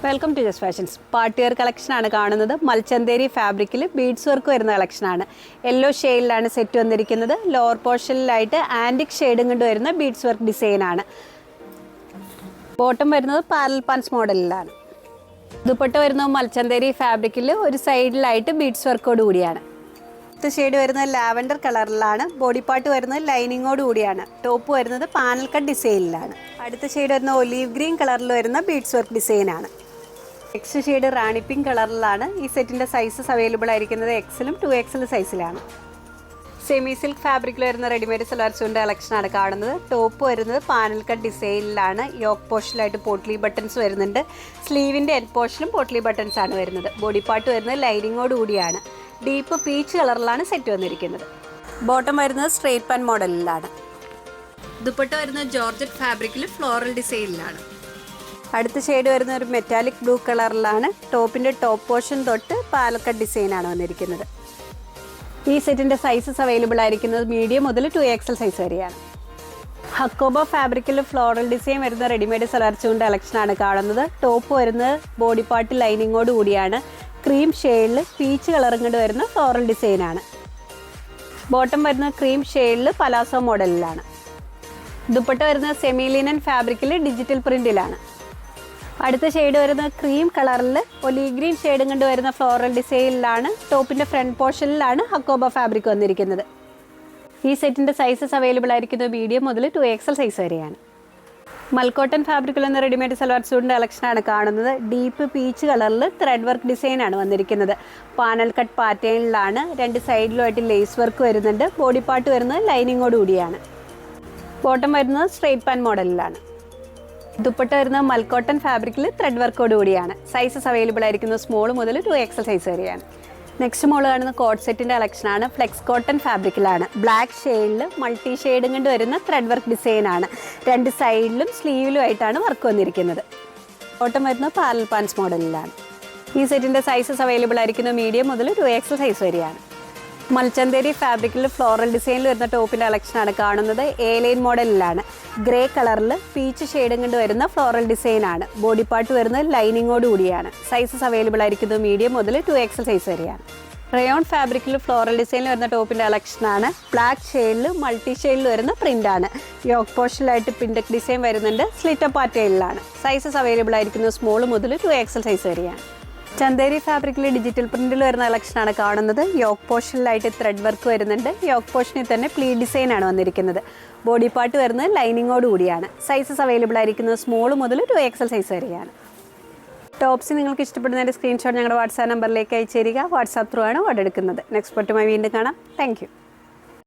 Welcome to just fashions. Partywear കളക്ഷനാണ് കാണുന്നത്. മൽച്ചന്തേരി ഫാബ്രിക്കിൽ ബീഡ്സ് വർക്ക് വരുന്ന കളക്ഷനാണ്. യെല്ലോ ഷെയ്ഡിലാണ് സെറ്റ് വന്നിരിക്കുന്നത്. ലോവർ പോർഷനിലായിട്ട് ആൻറ്റിക് ഷെയ്ഡും കൊണ്ട് വരുന്ന ബീഡ്സ് വർക്ക് ഡിസൈനാണ്. ബോട്ടം വരുന്നത് പാരൽ പാൻസ് മോഡലിലാണ്. ദുപ്പട്ട വരുന്നത് മൽച്ചന്തേരി ഫാബ്രിക്കിൽ ഒരു സൈഡിലായിട്ട് ബീഡ്സ് വർക്കോട് കൂടിയാണ്. അടുത്ത ഷെയ്ഡ് വരുന്നത് ലാവൻഡർ കളറിലാണ്. ബോഡി പാർട്ട് വരുന്നത് ലൈനിങ്ങോട് കൂടിയാണ്. ടോപ്പ് വരുന്നത് പാനൽ കട്ട് ഡിസൈനിലാണ്. അടുത്ത ഷെയ്ഡ് വരുന്നത് ഒലീവ് ഗ്രീൻ കളറിൽ വരുന്ന ബീഡ്സ് വർക്ക് ഡിസൈനാണ്. നെക്സ്റ്റ് ഷെയ്ഡ് റാണി പിങ്ക് കളറിലാണ്. ഈ സെറ്റിൻ്റെ സൈസസ് അവൈലബിൾ ആയിരിക്കുന്നത് എക്സലും 2XL സൈസിലാണ്. സെമി സിൽക്ക് ഫാബ്രിക്കിൽ വരുന്ന റെഡിമെയ്ഡ് സൽവാർ സ്യൂട്ടിൻ്റെ കളക്ഷനാണ് കാണുന്നത്. ടോപ്പ് വരുന്നത് പാനൽ കട്ട് ഡിസൈനിലാണ്. യോക്ക് പോർഷനിലായിട്ട് പോട്ട്ലി ബട്ടൺസ് വരുന്നുണ്ട്. സ്ലീവിൻ്റെ എൻഡ് പോർഷനും പോട്ട്ലി ബട്ടൺസ് ആണ് വരുന്നത്. ബോഡി പാർട്ട് വരുന്നത് ലൈനിങ്ങോട് കൂടിയാണ്. ഡീപ്പ് പീച്ച് കളറിലാണ് സെറ്റ് വന്നിരിക്കുന്നത്. ബോട്ടം വരുന്നത് സ്ട്രെയിറ്റ് പാൻ മോഡലിലാണ്. ദുപ്പട്ട വരുന്നത് ജോർജറ്റ് ഫാബ്രിക്കിൽ ഫ്ലോറൽ ഡിസൈനിലാണ്. അടുത്ത ഷെയ്ഡ് വരുന്ന ഒരു മെറ്റാലിക് ബ്ലൂ കളറിലാണ്. ടോപ്പിൻ്റെ ടോപ്പ് പോർഷൻ തൊട്ട് പാലക്കട്ട് ഡിസൈനാണ് വന്നിരിക്കുന്നത്. ഈ സെറ്റിൻ്റെ സൈസസ് അവൈലബിൾ ആയിരിക്കുന്നത് മീഡിയം മുതൽ 2XL സൈസ് വരെയാണ്. ഹക്കോബ ഫാബ്രിക്കിൽ ഫ്ലോറൽ ഡിസൈൻ വരുന്ന റെഡിമെയ്ഡ് സൽവാർ സ്യൂട്ടിൻ്റെ കളക്ഷനാണ് കാണുന്നത്. ടോപ്പ് വരുന്നത് ബോഡി പാർട്ട് ലൈനിങ്ങോട് കൂടിയാണ്. ക്രീം ഷെയ്ഡിൽ പീച്ച് കളറും കൊണ്ട് വരുന്ന ഫ്ലോറൽ ഡിസൈനാണ്. ബോട്ടം വരുന്നത് ക്രീം ഷെയ്ഡിൽ പലാസോ മോഡലിലാണ്. ദുപ്പട്ട വരുന്നത് സെമി ലിനൻ ഫാബ്രിക്കിൽ ഡിജിറ്റൽ പ്രിൻറ്റിലാണ്. അടുത്ത ഷെയ്ഡ് വരുന്നത് ക്രീം കളറിൽ ഒലീവ് ഗ്രീൻ ഷെയ്ഡും കൊണ്ട് വരുന്ന ഫ്ലോറൽ ഡിസൈനിലാണ്. ടോപ്പിൻ്റെ ഫ്രണ്ട് പോർഷനിലാണ് ഹക്കോബ ഫാബ്രിക് വന്നിരിക്കുന്നത്. ഈ സെറ്റിൻ്റെ സൈസസ് അവൈലബിൾ ആയിരിക്കുന്നത് മീഡിയം മുതൽ 2XL സൈസ് വരെയാണ്. മൽക്കോട്ടൺ ഫാബ്രിക്കിൽ എന്ന റെഡിമെയ്ഡ് സൽവാർ സ്യൂട്ടിൻ്റെ കളക്ഷനാണ് കാണുന്നത്. ഡീപ്പ് പീച്ച് കളറിൽ ത്രെഡ് വർക്ക് ഡിസൈനാണ് വന്നിരിക്കുന്നത്. പാനൽ കട്ട് പാറ്റേണിലാണ്. രണ്ട് സൈഡിലുമായിട്ട് ലേസ് വർക്ക് വരുന്നുണ്ട്. ബോഡി പാർട്ട് വരുന്നത് ലൈനിങ്ങോട് കൂടിയാണ്. ബോട്ടം വരുന്നത് സ്ട്രെയിറ്റ് പാൻ മോഡലിലാണ്. ദുപ്പട്ട വരുന്നത് മൽക്കോട്ടൺ ഫാബ്രിക്കിൽ ത്രെഡ് വർക്കോട് കൂടിയാണ്. സൈസസ് അവൈലബിൾ ആയിരിക്കുന്നത് സ്മോൾ മുതൽ 2XL സൈസ് വരെയാണ്. നെക്സ്റ്റ് മോള് കാണുന്ന കോട്ട് സെറ്റിൻ്റെ കളക്ഷനാണ്. ഫ്ലെക്സ് കോട്ടൺ ഫാബ്രിക്കിലാണ്. ബ്ലാക്ക് ഷെയ്ഡിൽ മൾട്ടി ഷെയ്ഡും കൊണ്ട് വരുന്ന ത്രെഡ് വർക്ക് ഡിസൈനാണ്. രണ്ട് സൈഡിലും സ്ലീവിലുമായിട്ടാണ് വർക്ക് വന്നിരിക്കുന്നത്. ബോട്ടം വരുന്നത് പാരൽ പാൻസ് മോഡലിലാണ്. ഈ സെറ്റിൻ്റെ സൈസസ് അവൈലബിൾ ആയിരിക്കുന്നത് മീഡിയം മുതൽ 2XL സൈസ് വരെയാണ്. മൽച്ചന്തേരി ഫാബ്രിക്കിൽ ഫ്ലോറൽ ഡിസൈനിൽ വരുന്ന ടോപ്പിൻ്റെ കളക്ഷനാണ് കാണുന്നത്. എ ലൈൻ മോഡലിലാണ്. ഗ്രേ കളറിൽ പീച്ച് ഷെയ്ഡും കൊണ്ട് വരുന്ന ഫ്ലോറൽ ഡിസൈനാണ്. ബോഡി പാർട്ട് വരുന്നത് ലൈനിങ്ങോട് കൂടിയാണ്. സൈസസ് അവൈലബിൾ ആയിരിക്കുന്നത് മീഡിയം മുതൽ 2XL സൈസ് വരെയാണ്. റയോൺ ഫാബ്രിക്കിൽ ഫ്ലോറൽ ഡിസൈനിൽ വരുന്ന ടോപ്പിൻ്റെ കളക്ഷനാണ്. ബ്ലാക്ക് ഷെയ്ഡിൽ മൾട്ടി ഷെയ്ഡിൽ വരുന്ന പ്രിൻ്റാണ്. യോക്ക് പോർഷനിലായിട്ട് പിൻഡക് ഡിസൈൻ വരുന്നുണ്ട്. സ്ലിറ്റർ പാറ്റേണിലാണ്. സൈസസ് അവൈലബിൾ ആയിരിക്കുന്നത് സ്മോൾ മുതൽ 2XL സൈസ് വരെയാണ്. ചന്തേരി ഫാബ്രിക്കിൽ ഡിജിറ്റൽ പ്രിന്റിൽ വരുന്ന കളക്ഷനാണ് കാണുന്നത്. യോക്ക് പോർഷനിലായിട്ട് ത്രെഡ് വർക്ക് വരുന്നുണ്ട്. യോക്ക് പോർഷനിൽ തന്നെ പ്ലീറ്റ് ഡിസൈനാണ് വന്നിരിക്കുന്നത്. ബോഡി പാർട്ട് വരുന്നത് ലൈനിങ്ങോട് കൂടിയാണ്. സൈസസ് അവൈലബിൾ ആയിരിക്കുന്നത് സ്മോൾ മുതൽ 2XL സൈസ് വരെയാണ്. ടോപ്സ് നിങ്ങൾക്ക് ഇഷ്ടപ്പെടുന്നതിൻ്റെ സ്ക്രീൻഷോട്ട് ഞങ്ങളുടെ വാട്സാപ്പ് നമ്പറിലേക്ക് അയച്ചു തരിക. വാട്സാപ്പ് ത്രൂ ആണ് ഓർഡർ എടുക്കുന്നത്. നെക്സ്റ്റ് പൊട്ടുമായി വീണ്ടും കാണാം. Thank you.